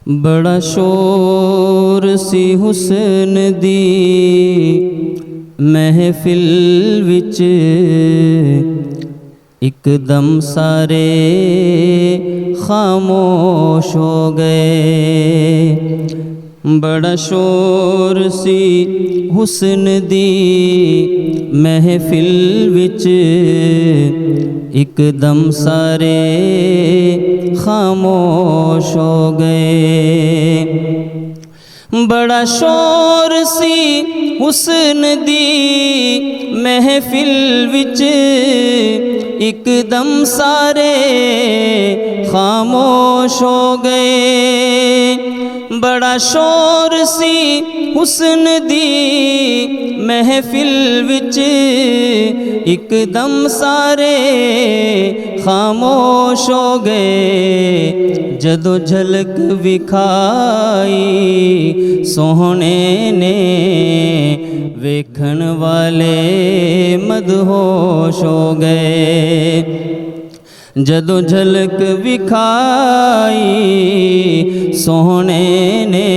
बड़ा शोर सी हुस्न दी महफिल विच, एकदम सारे खामोश हो गए। बड़ा शोर सी हुस्न दी महफिल विच, एकदम सारे खामोश हो गए। बड़ा शोर सी हुस्न दी महफिल विच, एकदम सारे खामोश हो गए। बड़ा शोर सी हुस्न दी महफिल विच, एकदम सारे खामोश हो गए। जदों झलक विखाई सोहने ने, वेखण वाले मदहोश हो गए। जदों झलक विखाई सोहने ने,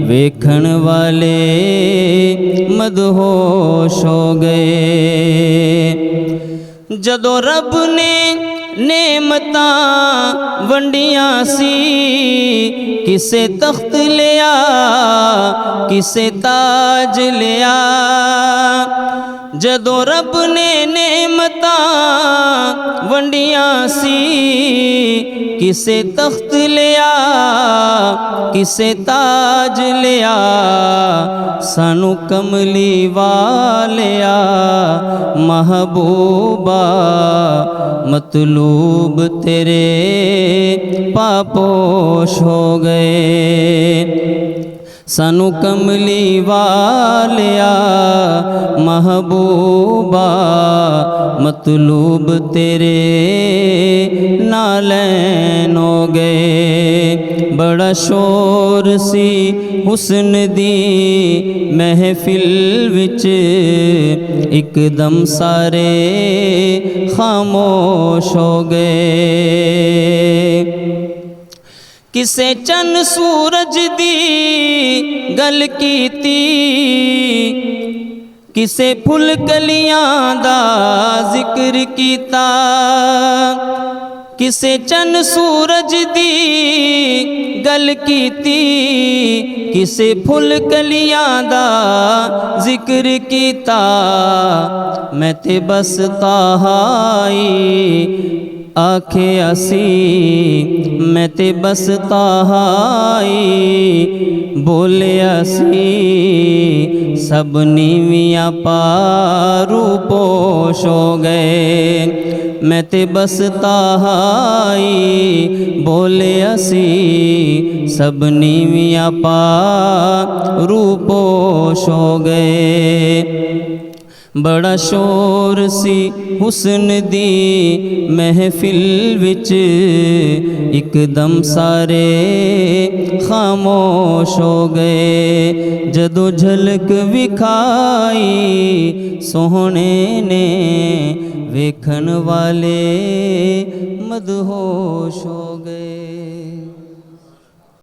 वेखण वाले मदहोश हो गए। जदों रब ने नेमतां वंडियां सी, किसे तख्त लिया किसे ताज लिया। जदों रब ने नेमतां वंडियां सी, किसे तख्त लिया किसे ताज लिया। सानू कमली वालिया महबूबा, मतलूब तेरे पापोश हो गए। सानू कमली वालिया महबूबा, मतलूब तेरे नालैन हो गए। बड़ा शोर सी हुस्न दी महफिल विच, एकदम सारे खामोश हो गए। किसे चन सूरज दी गल कीती, किसे फुल कलियां दा जिक्र कीता। किसे चन सूरज दी गल कीती, किसे फुल कलियां दा जिक्र कीता। मैं ते बस ताहाई आखे असी, मैं ते बस ताहाई बोले असी। सब नीवियां पारू पोश हो गए। मैं ते बस ताहाई बोले असी, सब नीवियां पारू पोश हो गए। बड़ा शोर सी हुस्न दी महफिल विच, एकदम सारे खामोश हो गए। जदों झलक विखाई सोहने ने, वेखण वाले मदहोश हो